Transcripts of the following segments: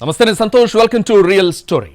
నమస్తే, నేను Santosh. Welcome to real story.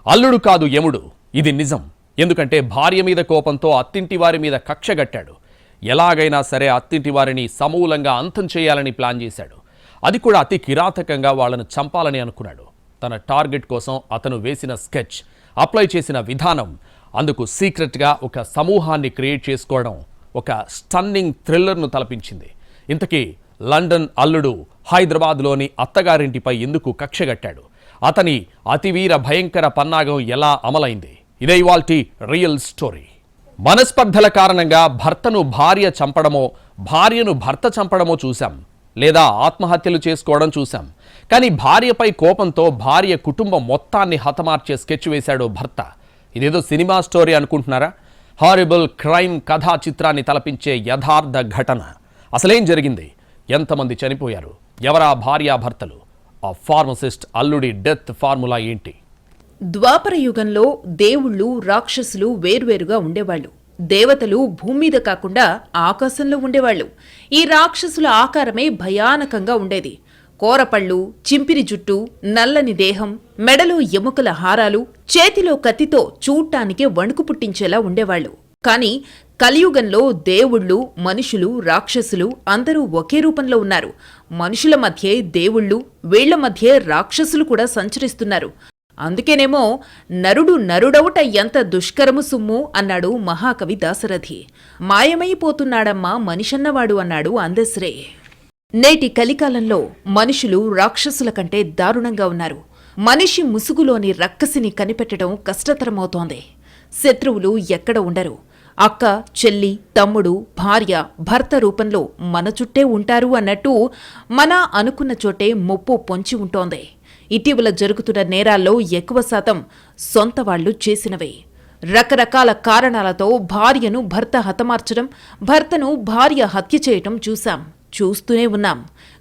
అల్లుడు కాదు యముడు, ఇది నిజం. ఎందుకంటే భార్య మీద కోపంతో అత్తింటి వారి మీద కక్ష గట్టాడు. ఎలాగైనా సరే అత్తింటి వారిని సమూలంగా అంతం చేయాలని ప్లాన్ చేశాడు. అది కూడా అతి కిరాతకంగా వాళ్ళను చంపాలని అనుకున్నాడు. తన టార్గెట్ కోసం అతను వేసిన స్కెచ్, అప్లై చేసిన విధానం, అందుకు సీక్రెట్గా ఒక సమూహాన్ని క్రియేట్ చేసుకోవడం ఒక స్టన్నింగ్ థ్రిల్లర్ను తలపించింది. ఇంతకీ లండన్ అల్లుడు హైదరాబాద్లోని అత్తగారింటిపై ఎందుకు కక్షగట్టాడు? అతని అతివీర భయంకర పన్నాగం ఎలా అమలైంది? ఇదే ఇవాల్టి రియల్ స్టోరీ. మనస్పర్ధల కారణంగా భర్తను భార్య చంపడమో, భార్యను భర్త చంపడమో చూశాం, లేదా ఆత్మహత్యలు చేసుకోవడం చూశాం. కానీ భార్యపై కోపంతో భార్య కుటుంబం మొత్తాన్ని హతమార్చే స్కెచ్ వేశాడు భర్త. ఇదేదో సినిమా స్టోరీ అనుకుంటున్నారా? హారిబుల్ క్రైమ్ కథా చిత్రాన్ని తలపించే యథార్థ ఘటన. అసలేం జరిగింది? ఎంతమంది చనిపోయారు? ఎవరా భార్యాభర్తలు? ఆ ఫార్మసిస్ట్ అల్లుడి డెత్ ఫార్ములా ఏంటి? ద్వాపర యుగంలో దేవుళ్ళు, రాక్షసులు వేర్వేరుగా ఉండేవాళ్లు. దేవతలు భూమి మీద కాకుండా ఆకాశంలో ఉండేవాళ్లు. ఈ రాక్షసుల ఆకారమే భయానకంగా ఉండేది. కోరపళ్ళు, చింపిరి జుట్టు, నల్లని దేహం, మెడలో ఎముకల హారాలు, చేతిలో కత్తితో చూడ్టానికే వణుకు పుట్టించేలా ఉండేవాళ్లు. కాని కలియుగంలో దేవుళ్ళు, మనుషులు, రాక్షసులు అందరూ ఒకే రూపంలో ఉన్నారు. మనుషుల మధ్యే దేవుళ్ళు, వీళ్ల మధ్యే రాక్షసులు కూడా సంచరిస్తున్నారు. అందుకేనేమో నరుడు నరుడవుట ఎంత దుష్కరము సుమ్ము అన్నాడు మహాకవి దాశరథి. మాయమైపోతున్నాడమ్మా మనిషన్నవాడు అన్నాడు అందశ్రే. నేటి కలికాలంలో మనుషులు రాక్షసుల కంటే దారుణంగా ఉన్నారు. మనిషి ముసుగులోని రక్కసిని కనిపెట్టడం కష్టతరమవుతోంది. శత్రువులు ఎక్కడ ఉండరు. అక్క, చెల్లి, తమ్ముడు, భార్య, భర్త రూపంలో మన చుట్టే ఉంటారు అన్నట్టు మన అనుకున్న చోటే ముప్పు పొంచి ఉంటోంది. ఇటీవల జరుగుతున్న నేరాల్లో ఎక్కువ శాతం సొంత వాళ్లు చేసినవే. రకరకాల కారణాలతో భార్యను భర్త హతమార్చడం, భర్తను భార్య హత్య చేయటం చూస్తూనే ఉన్నాం.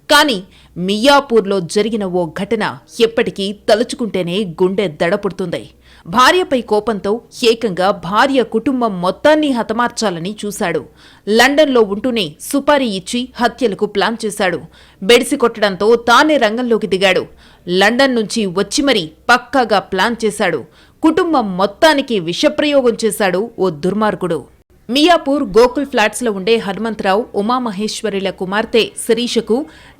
కానీ మియాపూర్లో జరిగిన ఓ ఘటన ఎప్పటికీ తలుచుకుంటేనే గుండె దడపుడుతుంది. భార్యపై కోపంతో ఏకంగా భార్య కుటుంబం మొత్తాన్ని హతమార్చాలని చూశాడు. లండన్లో ఉంటూనే సుపారీ ఇచ్చి హత్యలకు ప్లాన్ చేశాడు. బెడిసి కొట్టడంతో తానే రంగంలోకి దిగాడు. లండన్ నుంచి వచ్చి మరీ పక్కాగా ప్లాన్ చేశాడు. కుటుంబం మొత్తానికి విషప్రయోగం చేశాడు ఓ దుర్మార్గుడు. మియాపూర్ గోకుల్ ఫ్లాట్స్లో ఉండే హనుమంతరావు, ఉమామహేశ్వరిల కుమార్తె శిరీషకు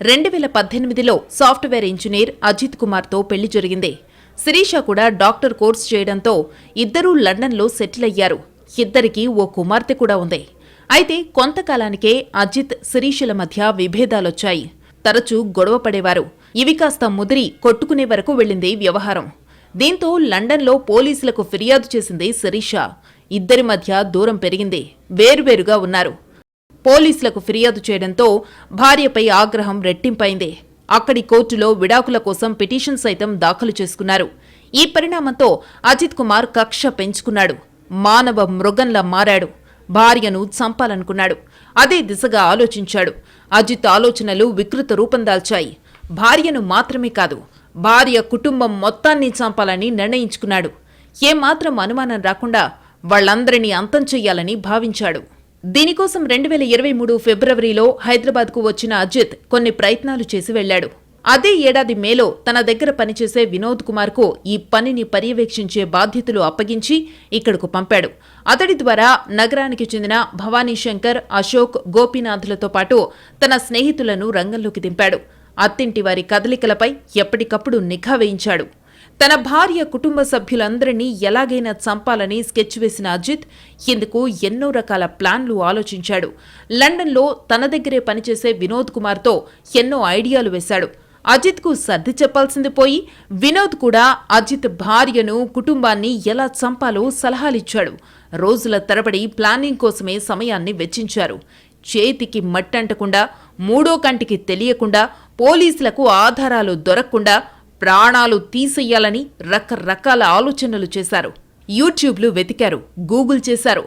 2018లో సాఫ్ట్వేర్ ఇంజనీర్ అజిత్ కుమార్తో పెళ్లి జరిగింది. శిరీష కూడా డాక్టర్ కోర్స్ చేయడంతో ఇద్దరూ లండన్లో సెటిల్ అయ్యారు. ఇద్దరికీ ఓ కుమార్తె కూడా ఉంది. అయితే కొంతకాలానికే అజిత్, శిరీషల మధ్య విభేదాలొచ్చాయి. తరచూ గొడవ పడేవారు. ఇవి కాస్త ముదిరి కొట్టుకునే వరకు వెళ్ళింది వ్యవహారం. దీంతో లండన్లో పోలీసులకు ఫిర్యాదు చేసింది శిరీష. ఇద్దరి మధ్య దూరం పెరిగింది. వేర్వేరుగా ఉన్నారు. పోలీసులకు ఫిర్యాదు చేయడంతో భార్యపై ఆగ్రహం రెట్టింపైంది. అక్కడి కోర్టులో విడాకుల కోసం పిటిషన్ సైతం దాఖలు చేసుకున్నారు. ఈ పరిణామంతో అజిత్ కుమార్ కక్ష పెంచుకున్నాడు. మానవ మృగంలా మారాడు. భార్యను చంపాలనుకున్నాడు. అదే దిశగా ఆలోచించాడు. అజిత్ ఆలోచనలు వికృత రూపం దాల్చాయి. భార్యను మాత్రమే కాదు, భార్య కుటుంబం మొత్తాన్ని చంపాలని నిర్ణయించుకున్నాడు. ఏమాత్రం అనుమానం రాకుండా వాళ్లందరినీ అంతం చెయ్యాలని భావించాడు. దీనికోసం 2023 ఫిబ్రవరిలో హైదరాబాద్కు వచ్చిన అజిత్ కొన్ని ప్రయత్నాలు చేసి వెళ్లాడు. అదే ఏడాది మేలో తన దగ్గర పనిచేసే వినోద్ కుమార్కు ఈ పనిని పర్యవేక్షించే బాధ్యతలు అప్పగించి ఇక్కడకు పంపాడు. అతడి ద్వారా నగరానికి చెందిన భవానీ శంకర్, అశోక్, గోపీనాథ్లతో పాటు తన స్నేహితులను రంగంలోకి దింపాడు. అత్తింటి వారి కదలికలపై ఎప్పటికప్పుడు నిఘా వేయించాడు. తన భార్య కుటుంబ సభ్యులందరినీ ఎలాగైనా చంపాలని స్కెచ్ వేసిన అజిత్ ఇందుకు ఎన్నో రకాల ప్లాన్లు ఆలోచించాడు. లండన్లో తన దగ్గరే పనిచేసే వినోద్ కుమార్తో ఎన్నో ఐడియాలు వేశాడు. అజిత్కు సర్ది చెప్పాల్సింది పోయి వినోద్ కూడా అజిత్ భార్యను, కుటుంబాన్ని ఎలా చంపాలో సలహాలిచ్చాడు. రోజుల తరబడి ప్లానింగ్ కోసమే సమయాన్ని వెచ్చించారు. చేతికి మట్టంటకుండా, మూడో కంటికి తెలియకుండా, పోలీసులకు ఆధారాలు దొరకకుండా ప్రాణాలు తీసెయ్యాలని రకరకాల ఆలోచనలు చేశారు. యూట్యూబ్లు వెతికారు, గూగుల్ చేశారు,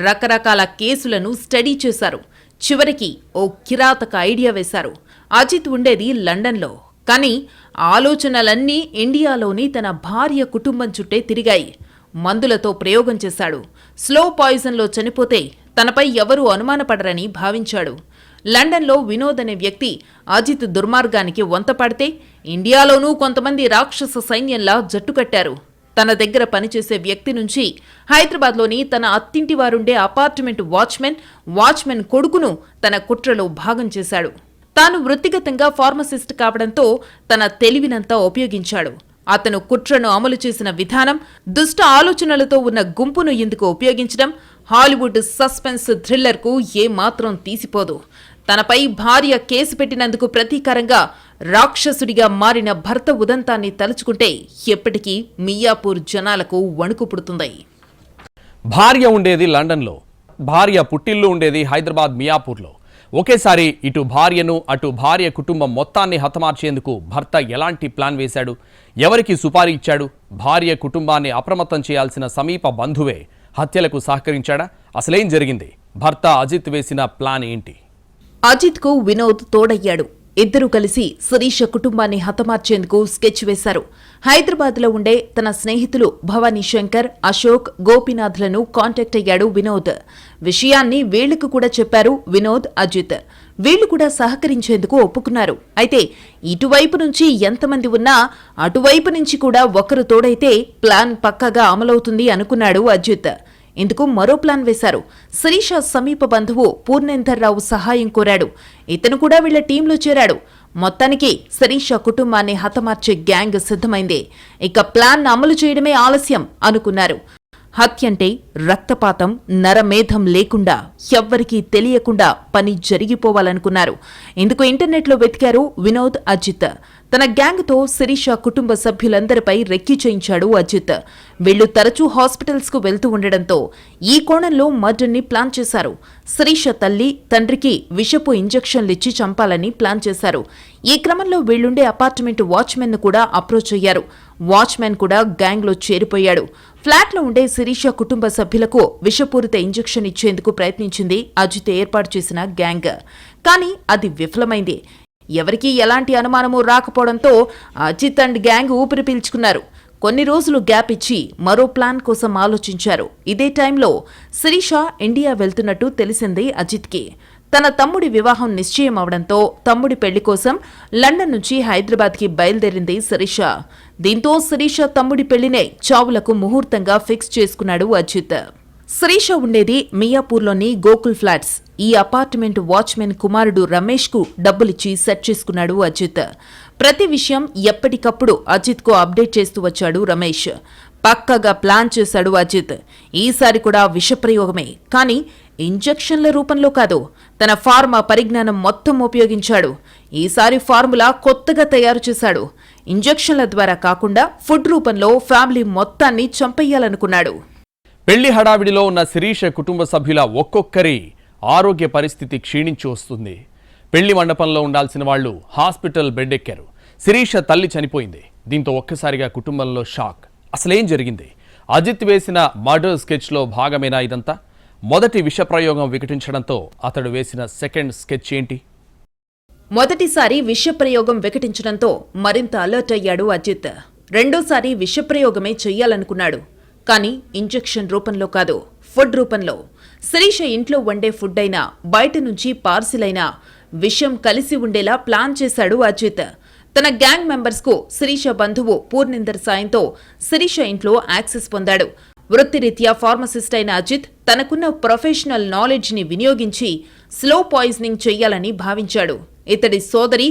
రకరకాల కేసులను స్టడీ చేశారు. చివరికి ఓ కిరాతక ఐడియా వేశారు. అజిత్ ఉండేది లండన్లో, కానీ ఆలోచనలన్నీ ఇండియాలోని తన భార్య కుటుంబం చుట్టే తిరిగాయి. మందులతో ప్రయోగం చేశాడు. స్లో పాయిజన్లో చనిపోతే తనపై ఎవరూ అనుమానపడరని భావించాడు. లండన్లో వినోద్ అనే వ్యక్తి అజిత్ దుర్మార్గానికి వంతపడితే ఇండియాలోనూ కొంతమంది రాక్షస సైన్యంలా జట్టుకట్టారు. తన దగ్గర పనిచేసే వ్యక్తి నుంచి హైదరాబాద్లోని తన అత్తింటి వారుండే అపార్ట్మెంట్ వాచ్మెన్ కొడుకును తన కుట్రలో భాగం చేశాడు. తాను వృత్తిగతంగా ఫార్మసిస్ట్ కావడంతో తన తెలివినంతా ఉపయోగించాడు. అతను కుట్రను అమలు చేసిన విధానం, దుష్ట ఆలోచనలతో ఉన్న గుంపును ఇందుకు ఉపయోగించడం హాలీవుడ్ సస్పెన్స్ థ్రిల్లర్కు ఏమాత్రం తీసిపోదు. తనపై భార్య కేసు పెట్టినందుకు ప్రతీకారంగా రాక్షసుడిగా మారిన భర్త ఉదంతాన్ని తలుచుకుంటే ఎప్పటికీ మియాపూర్ జనాలకు వణుకు పుడుతుంది. భార్య ఉండేది లండన్లో, భార్య పుట్టిల్లు ఉండేది హైదరాబాద్ మియాపూర్లో. ఒకేసారి ఇటు భార్యను అటు భార్య కుటుంబం మొత్తాన్ని హతమార్చేందుకు భర్త ఎలాంటి ప్లాన్ వేశాడు? ఎవరికి సుపారీ ఇచ్చాడు? భార్య కుటుంబాన్ని అప్రమత్తం చేయాల్సిన సమీప బంధువే హత్యలకు సహకరించాడా? అసలేం జరిగింది? భర్త అజిత్ వేసిన ప్లాన్ ఏంటి? అజిత్కు వినోద్ తోడయ్యాడు. ఇద్దరూ కలిసి శిరీష కుటుంబాన్ని హతమార్చేందుకు స్కెచ్ వేశారు. హైదరాబాద్లో ఉండే తన స్నేహితులు భవానీ శంకర్, అశోక్, గోపీనాథ్లను కాంటాక్ట్ అయ్యాడు వినోద్. విషయాన్ని వీళ్లకు కూడా చెప్పారు వినోద్, అజిత్. వీళ్లు కూడా సహకరించేందుకు ఒప్పుకున్నారు. అయితే ఇటువైపు నుంచి ఎంతమంది ఉన్నా అటువైపు నుంచి కూడా ఒకరు తోడైతే ప్లాన్ పక్కాగా అమలవుతుంది అనుకున్నాడు అజిత్. ఇందుకు మరో ప్లాన్ వేశారు. శిరీష సమీప బంధువు పూర్ణేందర్ రావు సహాయం కోరాడు. ఇతను కూడా వీళ్ల టీంలో చేరాడు. మొత్తానికి శిరీష కుటుంబాన్ని హతమార్చే గ్యాంగ్ సిద్ధమైంది. ఇక ప్లాన్ అమలు చేయడమే ఆలస్యం అనుకున్నారు. హత్యంటే రక్తపాతం, నరమేధం లేకుండా ఎవ్వరికీ తెలియకుండా పని జరిగిపోవాలనుకున్నారు. ఇందుకు ఇంటర్నెట్లో వెతికారు వినోద్, అజిత్. తన గ్యాంగ్తో శిరీష కుటుంబ సభ్యులందరిపై రెక్కి చేయించాడు అజిత్. వీళ్లు తరచూ హాస్పిటల్స్కు వెళ్తూ ఉండడంతో ఈ కోణంలో మర్డర్ని ప్లాన్ చేశారు. శిరీష తల్లి, తండ్రికి విషపు ఇంజెక్షన్లిచ్చి చంపాలని ప్లాన్ చేశారు. ఈ క్రమంలో వీళ్లుండే అపార్ట్మెంట్ వాచ్మెన్ను కూడా అప్రోచ్ అయ్యారు. వాచ్మెన్ కూడా గ్యాంగ్లో చేరిపోయాడు. ఫ్లాట్లో ఉండే శిరీష కుటుంబ సభ్యులకు విషపూరిత ఇంజెక్షన్ ఇచ్చేందుకు ప్రయత్నించింది అజిత్ ఏర్పాటు చేసిన గ్యాంగ్. కానీ అది విఫలమైంది. ఎవరికీ ఎలాంటి అనుమానమూ రాకపోవడంతో అజిత్ అండ్ గ్యాంగ్ ఊపిరి పీల్చుకున్నారు. కొన్ని రోజులు గ్యాప్ ఇచ్చి మరో ప్లాన్ కోసం ఆలోచించారు. ఇదే టైంలో శిరీష ఇండియా వెళ్తున్నట్టు తెలిసింది అజిత్కి. తన తమ్ముడి వివాహం నిశ్చయం అవడంతో తమ్ముడి పెళ్లి కోసం లండన్ నుంచి హైదరాబాద్కి బయలుదేరింది శిరీష. దీంతో శిరీష తమ్ముడి పెళ్లినే చావులకు ముహూర్తంగా ఫిక్స్ చేసుకున్నాడు అజిత్. శిరీష ఉండేది మియాపూర్లోని గోకుల్ ఫ్లాట్స్. ఈ అపార్ట్మెంట్ వాచ్మెన్ కుమారుడు రమేష్కు డబ్బులిచ్చి సెట్ చేసుకున్నాడు అజిత్. ప్రతి విషయం ఎప్పటికప్పుడు అజిత్కు అప్డేట్ చేస్తూ వచ్చాడు రమేష్. పక్కగా ప్లాన్ చేశాడు అజిత్. ఈసారి కూడా విషప్రయోగమే, కానీ ఇంజెక్షన్ల రూపంలో కాదు, తన ఫార్మా పరిజ్ఞానం మొత్తం ఉపయోగించాడు. ఈసారి ఫార్ములా కొత్తగా తయారు చేశాడు. ఇంజెక్షన్ల ద్వారా కాకుండా ఫుడ్ రూపంలో ఫ్యామిలీ మొత్తాన్ని చంపేయాలనుకున్నాడు. పెళ్లి హడావిడిలో ఉన్న శిరీష కుటుంబ సభ్యుల ఒక్కొక్కరి ఆరోగ్య పరిస్థితి క్షీణించి వస్తుంది. పెళ్లి మండపంలో ఉండాల్సిన వాళ్లు హాస్పిటల్ బెడ్ ఎక్కారు. శిరీష తల్లి చనిపోయింది. దీంతో ఒక్కసారిగా కుటుంబంలో షాక్. అసలేం జరిగింది? అజిత్ వేసిన మర్డర్ స్కెచ్లో భాగమేనా ఇదంతా? మొదటి విషప్రయోగం వికటించడంతో అతడు వేసిన సెకండ్ స్కెచ్ ఏంటి? మొదటిసారి విషప్రయోగం వికటించడంతో మరింత అలర్ట్ అయ్యాడు అజిత్. రెండోసారి విషప్రయోగమే చెయ్యాలనుకున్నాడు. కానీ ఇంజెక్షన్ రూపంలో కాదు, ఫుడ్ రూపంలో. శిరీష ఇంట్లో వండే ఫుడ్ అయినా, బయట నుంచి పార్సిల్ అయినా విషం కలిసి ఉండేలా ప్లాన్ చేశాడు అజిత్. తన గ్యాంగ్ మెంబర్స్కు శిరీష బంధువు పూర్ణేందర్ సాయంతో శిరీష ఇంట్లో యాక్సెస్ పొందాడు. వృత్తిరీత్యా ఫార్మసిస్ట్ అయిన అజిత్ తనకున్న ప్రొఫెషనల్ నాలెడ్జ్ని వినియోగించి స్లో పాయిజనింగ్ చెయ్యాలని భావించాడు. ఇతడి సోదరి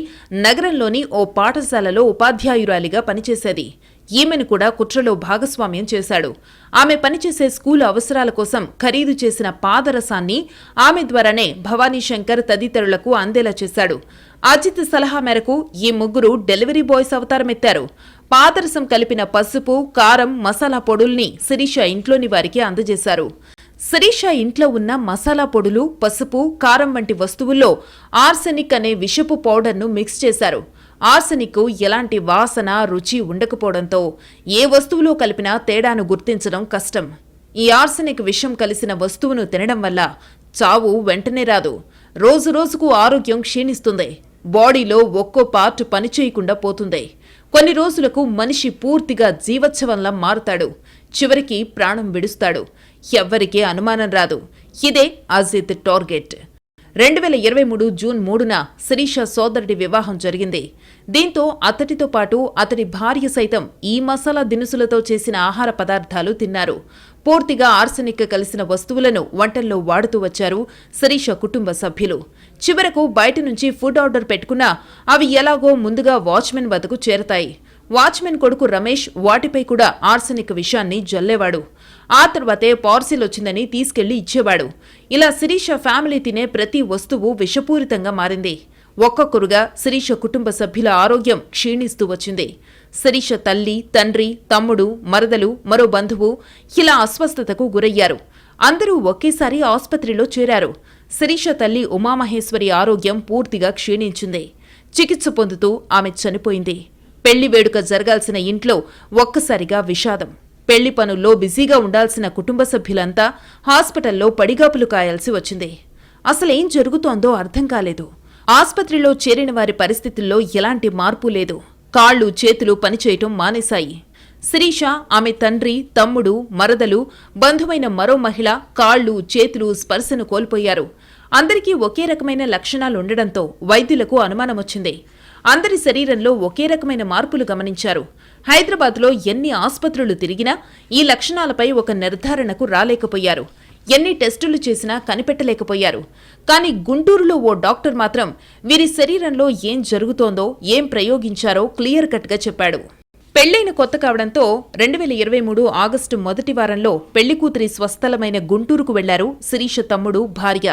నగరంలోని ఓ పాఠశాలలో ఉపాధ్యాయురాలిగా పనిచేసేది. ఈమెను కూడా కుట్రలో భాగస్వామ్యం చేశాడు. ఆమె పనిచేసే స్కూలు అవసరాల కోసం ఖరీదు చేసిన పాదరసాన్ని ఆమె ద్వారానే భవానీ శంకర్ తదితరులకు అందేలా చేశాడు. అజిత్ సలహా మేరకు ఈ ముగ్గురు డెలివరీ బాయ్స్ అవతారమెత్తారు. పాదరసం కలిపిన పసుపు, కారం, మసాలా పొడుల్ని శిరీష ఇంట్లోని వారికి అందజేశారు. శిరీష ఇంట్లో ఉన్న మసాలా పొడులు, పసుపు, కారం వంటి వస్తువుల్లో ఆర్సెనిక్ అనే విషపు పౌడర్ను మిక్స్ చేశారు. ఆర్సెనిక్ ఎలాంటి వాసన, రుచి ఉండకపోవడంతో ఏ వస్తువులో కలిపినా తేడాను గుర్తించడం కష్టం. ఈ ఆర్సెనిక్ విషం కలిసిన వస్తువును తినడం వల్ల చావు వెంటనే రాదు. రోజు రోజుకు ఆరోగ్యం క్షీణిస్తుంది. బాడీలో ఒక్కో పార్ట్ పనిచేయకుండా పోతుంది. కొన్ని రోజులకు మనిషి పూర్తిగా జీవోత్సవంలా మారుతాడు. చివరికి ప్రాణం విడుస్తాడు. ఎవ్వరికీ అనుమానం రాదు. ఇదే అజిత్ టార్గెట్. 2023 జూన్ 3న శిరీష సోదరుడి వివాహం జరిగింది. దీంతో అతడితో పాటు అతడి భార్య సైతం ఈ మసాలా దినుసులతో చేసిన ఆహార పదార్థాలు తిన్నారు. పూర్తిగా ఆర్సెనిక్ కలిసిన వస్తువులను వంటల్లో వాడుతూ వచ్చారు శిరీష కుటుంబ సభ్యులు. చివరకు బయట నుంచి ఫుడ్ ఆర్డర్ పెట్టుకున్నా అవి ఎలాగో ముందుగా వాచ్మెన్ వద్దకు చేరతాయి. వాచ్మెన్ కొడుకు రమేష్ వాటిపై కూడా ఆర్సెనిక్ విషాన్ని జల్లేవాడు. ఆ తర్వాతే పార్సిల్ వచ్చిందని తీసుకెళ్లి ఇచ్చేవాడు. ఇలా శిరీష ఫ్యామిలీ తినే ప్రతి వస్తువు విషపూరితంగా మారింది. ఒక్కొక్కరుగా శిరీష కుటుంబ సభ్యుల ఆరోగ్యం క్షీణిస్తూ వచ్చింది. శిరీష తల్లి, తండ్రి, తమ్ముడు, మరదలు, మరో బంధువు ఇలా అస్వస్థతకు గురయ్యారు. అందరూ ఒకేసారి ఆస్పత్రిలో చేరారు. శిరీష తల్లి ఉమామహేశ్వరి ఆరోగ్యం పూర్తిగా క్షీణించింది. చికిత్స పొందుతూ ఆమె చనిపోయింది. పెళ్లి వేడుక జరగాల్సిన ఇంట్లో ఒక్కసారిగా విషాదం. పెళ్లి పనుల్లో బిజీగా ఉండాల్సిన కుటుంబ సభ్యులంతా హాస్పిటల్లో పడిగాపులు కాయాల్సి వచ్చింది. అసలేం జరుగుతోందో అర్థం కాలేదు. ఆస్పత్రిలో చేరిన వారి పరిస్థితుల్లో ఎలాంటి మార్పు లేదు. కాళ్లు, చేతులు పనిచేయటం మానేశాయి. శిరీష, ఆమె తండ్రి, తమ్ముడు, మరదలు, బంధువైన మరో మహిళ కాళ్లు, చేతులు స్పర్శను కోల్పోయారు. అందరికీ ఒకే రకమైన లక్షణాలుండడంతో వైద్యులకు అనుమానమొచ్చింది. అందరి శరీరంలో ఒకే రకమైన మార్పులు గమనించారు. హైదరాబాద్లో ఎన్ని ఆస్పత్రులు తిరిగినా ఈ లక్షణాలపై ఒక నిర్ధారణకు రాలేకపోయారు. ఎన్ని టెస్టులు చేసినా కనిపెట్టలేకపోయారు. కానీ గుంటూరులో ఓ డాక్టర్ మాత్రం వీరి శరీరంలో ఏం జరుగుతోందో, ఏం ప్రయోగించారో క్లియర్ కట్గా చెప్పాడు. పెళ్లైన కొత్త కావడంతో 2023 ఆగస్టు మొదటి వారంలో పెళ్లికూతురి స్వస్థలమైన గుంటూరుకు వెళ్లారు శిరీష తమ్ముడు, భార్య.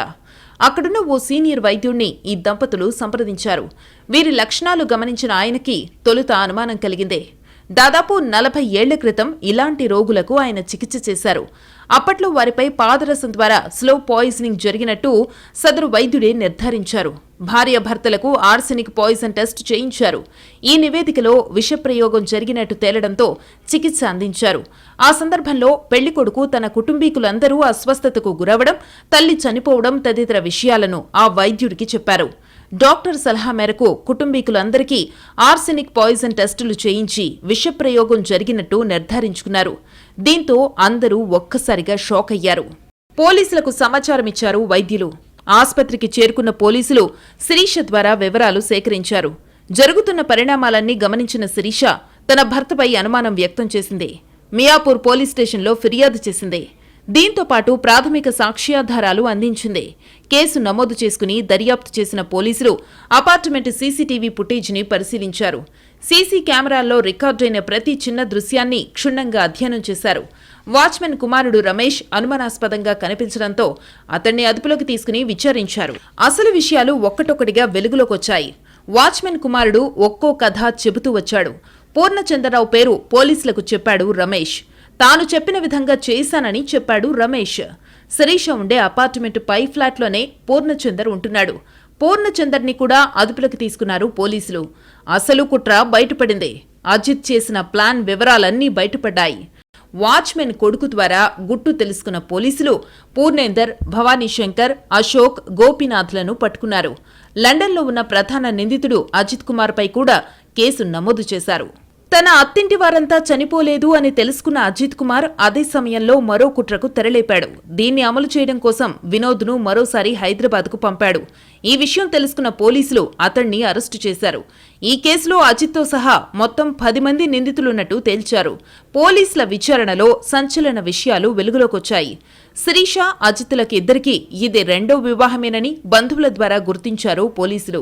అక్కడున్న ఓ సీనియర్ వైద్యుణ్ణి ఈ దంపతులు సంప్రదించారు. వీరి లక్షణాలు గమనించిన ఆయనకి తొలుత అనుమానం కలిగిందే. దాదాపు 40 ఏళ్ల క్రితం ఇలాంటి రోగులకు ఆయన చికిత్స చేశారు. అప్పట్లో వారిపై పాదరసం ద్వారా స్లో పాయిజనింగ్ జరిగినట్టు సదరు వైద్యుడే నిర్ధారించారు. భార్యాభర్తలకు ఆర్సెనిక్ పాయిజన్ టెస్ట్ చేయించారు. ఈ నివేదికలో విషప్రయోగం జరిగినట్టు తేలడంతో చికిత్స అందించారు. ఆ సందర్భంలో పెళ్లికొడుకు తన కుటుంబీకులందరూ అస్వస్థతకు గురవడం, తల్లి చనిపోవడం తదితర విషయాలను ఆ వైద్యుడికి చెప్పారు. డాక్టర్ సలహా మేరకు కుటుంబీకులందరికీ ఆర్సెనిక్ పాయిజన్ టెస్టులు చేయించి విషప్రయోగం జరిగినట్టు నిర్ధారించుకున్నారు. దీంతో అందరూ ఒక్కసారిగా షాక్ అయ్యారు. పోలీసులకు సమాచారమిచ్చారు వైద్యులు. ఆస్పత్రికి చేరుకున్న పోలీసులు శిరీష ద్వారా వివరాలు సేకరించారు. జరుగుతున్న పరిణామాలన్నీ గమనించిన శిరీష తన భర్తపై అనుమానం వ్యక్తం చేసింది. మియాపూర్ పోలీస్ స్టేషన్లో ఫిర్యాదు చేసింది. దీంతో పాటు ప్రాథమిక సాక్ష్యాధారాలు అందించింది. కేసు నమోదు చేసుకుని దర్యాప్తు చేసిన పోలీసులు అపార్ట్మెంట్ సీసీటీవీ ఫుటేజ్ని పరిశీలించారు. సీసీ కెమెరాల్లో రికార్డైన ప్రతి చిన్న దృశ్యాన్ని క్షుణ్ణంగా అధ్యయనం చేశారు. వాచ్మెన్ కుమారుడు రమేష్ అనుమానాస్పదంగా కనిపించడంతో అతన్ని అదుపులోకి తీసుకుని విచారించారు. అసలు విషయాలు ఒక్కటొక్కటిగా వెలుగులోకొచ్చాయి. వాచ్మెన్ కుమారుడు ఒక్కో కథ చెబుతూ వచ్చాడు. పూర్ణచంద్రరావు పేరు పోలీసులకు చెప్పాడు రమేష్. తాను చెప్పిన విధంగా చేశానని చెప్పాడు రమేష్. శిరీష ఉండే అపార్ట్మెంట్ పై ఫ్లాట్లోనే పూర్ణచందర్ ఉంటున్నాడు. పూర్ణచందర్ని కూడా అదుపులోకి తీసుకున్నారు పోలీసులు. అసలు కుట్ర బయటపడింది. అజిత్ చేసిన ప్లాన్ వివరాలన్నీ బయటపడ్డాయి. వాచ్మెన్ కొడుకు ద్వారా గుట్టు తెలుసుకున్న పోలీసులు పూర్ణేందర్, భవానీశంకర్, అశోక్, గోపీనాథ్లను పట్టుకున్నారు. లండన్లో ఉన్న ప్రధాన నిందితుడు అజిత్ కుమార్పై కూడా కేసు నమోదు చేశారు. తన అత్తింటి వారంతా చనిపోలేదు అని తెలుసుకున్న అజిత్ కుమార్ అదే సమయంలో మరో కుట్రకు తెరలేపాడు. దీన్ని అమలు చేయడం కోసం వినోద్ను మరోసారి హైదరాబాద్కు పంపాడు. ఈ విషయం తెలుసుకున్న పోలీసులు అతణ్ణి అరెస్టు చేశారు. ఈ కేసులో అజిత్తో సహా మొత్తం 10 మంది నిందితులున్నట్టు తేల్చారు. పోలీసుల విచారణలో సంచలన విషయాలు వెలుగులోకొచ్చాయి. శిరీష, అజిత్లకి ఇద్దరికీ ఇది రెండో వివాహమేనని బంధువుల ద్వారా గుర్తించారు పోలీసులు.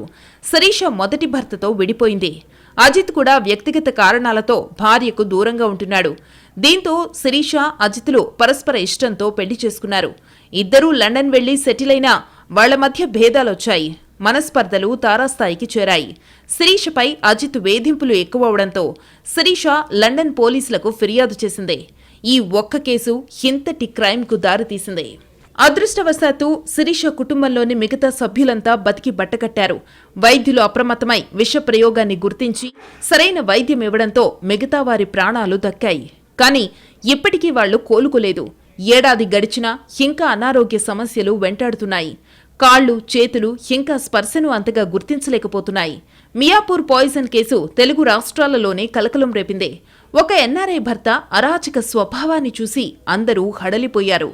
శిరీష మొదటి భర్తతో విడిపోయింది. అజిత్ కూడా వ్యక్తిగత కారణాలతో భార్యకు దూరంగా ఉంటున్నాడు. దీంతో శిరీష, అజిత్లు పరస్పర ఇష్టంతో పెళ్లి చేసుకున్నారు. ఇద్దరూ లండన్ వెళ్లి సెటిల్ అయినా వాళ్ల మధ్య భేదాలొచ్చాయి. మనస్పర్ధలు తారాస్థాయికి చేరాయి. శిరీషపై అజిత్ వేధింపులు ఎక్కువవడంతో శిరీష లండన్ పోలీసులకు ఫిర్యాదు చేసింది. ఈ ఒక్క కేసు ఇంతటి క్రైమ్కు దారితీసింది. అదృష్టవశాత్తు శిరీష కుటుంబంలోని మిగతా సభ్యులంతా బతికి బట్టకట్టారు. వైద్యులు అప్రమత్తమై విష ప్రయోగాన్ని గుర్తించి సరైన వైద్యం ఇవ్వడంతో మిగతా వారి ప్రాణాలు దక్కాయి. కానీ ఇప్పటికీ వాళ్లు కోలుకోలేదు. ఏడాది గడిచినా ఇంకా అనారోగ్య సమస్యలు వెంటాడుతున్నాయి. కాళ్లు, చేతులు ఇంకా స్పర్శను అంతగా గుర్తించలేకపోతున్నాయి. మియాపూర్ పాయిజన్ కేసు తెలుగు రాష్ట్రాలలోనే కలకలం రేపింది. ఒక ఎన్ఆర్ఐ భర్త అరాచక స్వభావాన్ని చూసి అందరూ హడలిపోయారు.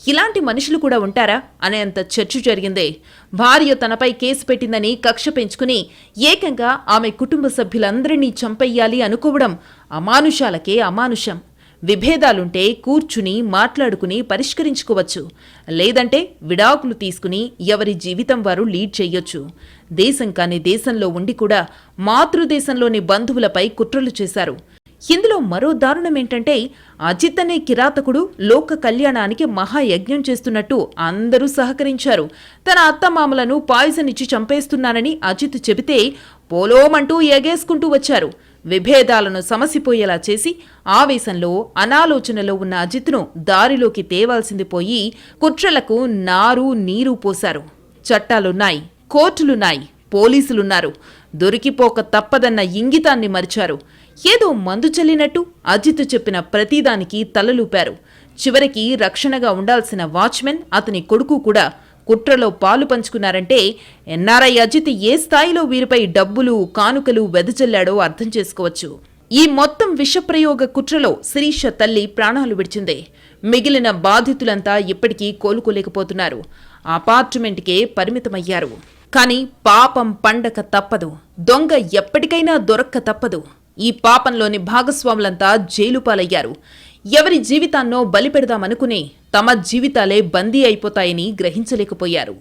ఇలాంటి మనుషులు కూడా ఉంటారా అనేంత చర్చ జరిగిందే. భార్య తనపై కేసు పెట్టిందని కక్ష పెంచుకుని ఏకంగా ఆమె కుటుంబ సభ్యులందరినీ చంపెయ్యాలి అనుకోవడం అమానుషాలకే అమానుషం. విభేదాలుంటే కూర్చుని మాట్లాడుకుని పరిష్కరించుకోవచ్చు, లేదంటే విడాకులు తీసుకుని ఎవరి జీవితం వారు లీడ్ చెయ్యొచ్చు. దేశం కాని దేశంలో ఉండి కూడా మాతృదేశంలోని బంధువులపై కుట్రలు చేశారు. ఇందులో మరో దారుణమేంటంటే అజిత్ అనే కిరాతకుడు లోక కళ్యాణానికి మహాయజ్ఞం చేస్తున్నట్టు అందరూ సహకరించారు. తన అత్తమామలను పాయిజన్ ఇచ్చి చంపేస్తున్నానని అజిత్ చెబితే పోలోమంటూ ఎగేసుకుంటూ వచ్చారు. విభేదాలను సమసిపోయేలా చేసి ఆవేశంలో అనాలోచనలో ఉన్న అజిత్ను దారిలోకి తేవాల్సింది పోయి కుట్రలకు నారు నీరు పోశారు. చట్టాలున్నాయి, కోర్టులున్నాయి, పోలీసులున్నారు. దొరికిపోక తప్పదన్న ఇంగితాన్ని మరిచారు. ఏదో మందు చల్లినట్టు అజిత్ చెప్పిన ప్రతిదానికి తలలూపారు. చివరికి రక్షణగా ఉండాల్సిన వాచ్మెన్, అతని కొడుకు కూడా కుట్రలో పాలు పంచుకున్నారంటే ఎన్ఆర్ఐ అజిత్ ఏ స్థాయిలో వీరిపై డబ్బులు కానుకలు వెదజల్లాడో అర్థం చేసుకోవచ్చు. ఈ మొత్తం విషప్రయోగ కుట్రలో శిరీష తల్లి ప్రాణాలు విడిచిందే. మిగిలిన బాధితులంతా ఇప్పటికీ కోలుకోలేకపోతున్నారు. అపార్ట్మెంట్కే పరిమితమయ్యారు. కానీ పాపం పండక తప్పదు, దొంగ ఎప్పటికైనా దొరక్క తప్పదు. ఈ పాపంలోని భాగస్వాములంతా జైలు పాలయ్యారు. ఎవరి జీవితాన్నో బలిపెడదామనుకుని తమ జీవితాలే బందీ అయిపోతాయని గ్రహించలేకపోయారు.